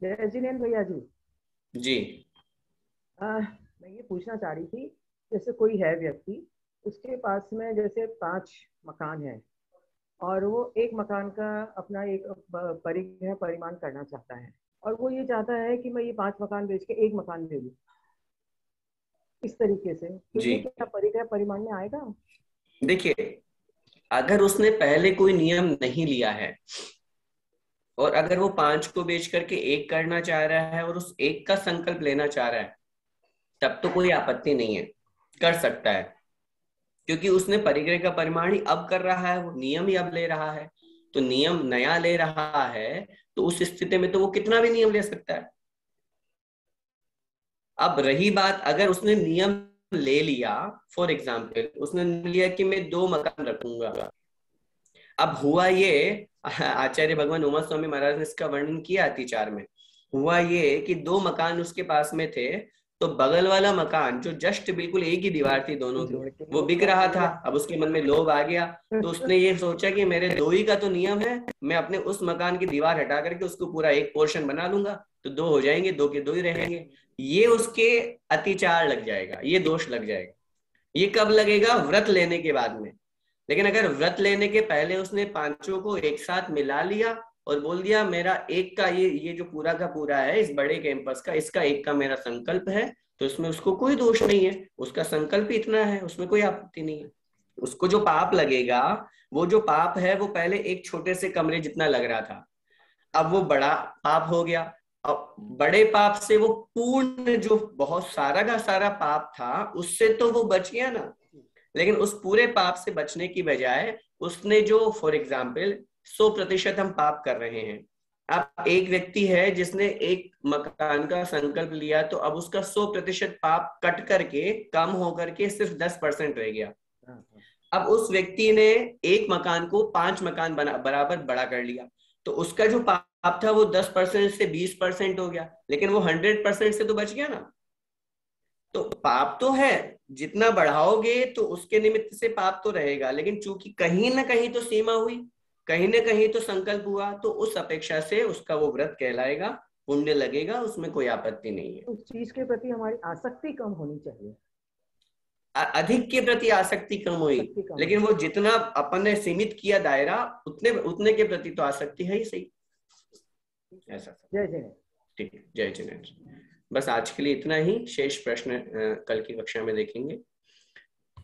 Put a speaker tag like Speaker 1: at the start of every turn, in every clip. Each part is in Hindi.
Speaker 1: जय जिनेन्द्र भैया जी।
Speaker 2: जी।
Speaker 1: मैं ये पूछना चाह रही थी, जैसे कोई है व्यक्ति, उसके पास में जैसे 5 मकान है और वो एक मकान का अपना एक परिग्रह परिमाण करना चाहता है, और वो ये चाहता है कि मैं ये 5 मकान बेच के एक मकान ले लूं, इस तरीके से, तो
Speaker 2: जी
Speaker 1: ये क्या परिग्रह परिमाण में आएगा?
Speaker 2: देखिए, अगर उसने पहले कोई नियम नहीं लिया है और अगर वो 5 को बेच करके एक करना चाह रहा है और उस एक का संकल्प लेना चाह रहा है, तब तो कोई आपत्ति नहीं है, कर सकता है। क्योंकि उसने परिग्रह का परिमाण ही अब कर रहा है, वो नियम ही अब ले रहा है। तो नियम नया ले रहा है, तो उस स्थिति में तो वो कितना भी नियम ले सकता है। अब रही बात, अगर उसने नियम ले लिया, फॉर एग्जाम्पल उसने लिया कि मैं 2 मकान रखूंगा। अब हुआ ये, आचार्य भगवान उमा स्वामी महाराज ने इसका वर्णन किया अतिचार में। हुआ ये कि 2 मकान उसके पास में थे, तो बगल वाला मकान जो जस्ट बिल्कुल एक ही दीवार थी दोनों की,
Speaker 1: जोड़ के
Speaker 2: वो
Speaker 1: वो
Speaker 2: बिक
Speaker 1: कम
Speaker 2: रहा
Speaker 1: पड़
Speaker 2: था।
Speaker 1: गया।
Speaker 2: अब उसके मन में लोभ आ गया, तो उसने ये सोचा कि मेरे 2 ही का तो नियम है, मैं अपने उस मकान की दीवार हटा करके उसको पूरा एक पोर्शन बना लूंगा, तो 2 हो जाएंगे, 2 के 2 ही रहेंगे। ये उसके अतिचार लग जाएगा, ये दोष लग जाएगा। ये कब लगेगा? व्रत लेने के बाद में। लेकिन अगर व्रत लेने के पहले उसने 5 को एक साथ मिला लिया और बोल दिया मेरा एक का ये जो पूरा का पूरा है इस बड़े कैंपस का, इसका एक का मेरा संकल्प है, तो इसमें उसको कोई दोष नहीं है। उसका संकल्प ही इतना है, उसमें कोई आपत्ति नहीं है। उसको जो पाप लगेगा, वो जो पाप है वो पहले एक छोटे से कमरे जितना लग रहा था, अब वो बड़ा पाप हो गया। अब बड़े पाप से वो पूर्ण जो बहुत सारा का सारा पाप था, उससे तो वो बच गया ना। लेकिन उस पूरे पाप से बचने की बजाय उसने जो, फॉर एग्जाम्पल 100% हम पाप कर रहे हैं। अब एक व्यक्ति है जिसने एक मकान का संकल्प लिया, तो अब उसका 100% पाप कट करके कम होकर के सिर्फ 10% रह गया। अब उस व्यक्ति ने एक मकान को 5 मकान बराबर बड़ा कर लिया, तो उसका जो पाप था वो 10% से 20% हो गया, लेकिन वो 100% से तो बच गया ना। तो पाप तो है, जितना बढ़ाओगे तो उसके निमित्त से पाप तो रहेगा, लेकिन चूंकि कहीं ना कहीं तो सीमा हुई, कहीं ना कहीं तो संकल्प हुआ, तो उस अपेक्षा से उसका वो व्रत कहलाएगा, पुण्य लगेगा, उसमें कोई आपत्ति नहीं है।
Speaker 1: उस चीज के प्रति हमारी आसक्ति कम होनी चाहिए।
Speaker 2: अधिक के प्रति आसक्ति कम हुई,
Speaker 1: आसक्ति कम
Speaker 2: लेकिन
Speaker 1: होनी
Speaker 2: वो जितना अपन ने सीमित किया दायरा, उतने उतने के प्रति तो आसक्ति है ही सही।
Speaker 1: चाहिए।
Speaker 2: ऐसा।
Speaker 1: जय जय।
Speaker 2: ठीक है, जय जिनेन्द्र। बस आज के लिए इतना ही, शेष प्रश्न कल की कक्षा में देखेंगे।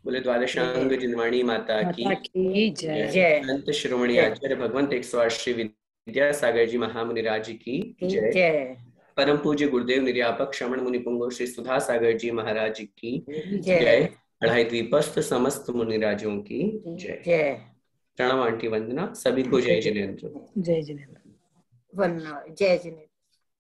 Speaker 2: बोले द्वादशांग जिनवाणी माता की
Speaker 3: जय जय।
Speaker 2: संत शिरोमणि आचार्य भगवंत 108 श्री विद्या सागर जी महामुनि राज की जय।
Speaker 3: जय
Speaker 2: परम पूज्य गुरुदेव निर्यापक श्रवण मुनि पुंगव श्री सुधा सागर जी महाराज की
Speaker 3: जय।
Speaker 2: जय। अढ़ाई द्वीपस्थ समस्त मुनिराजों की जय।
Speaker 3: जय।
Speaker 2: प्रणाम आंटी, वंदना सभी को। जय जिनेन्द्र।
Speaker 3: जय जिनेन्द्र। वंदना। जय जिनेन्द्र।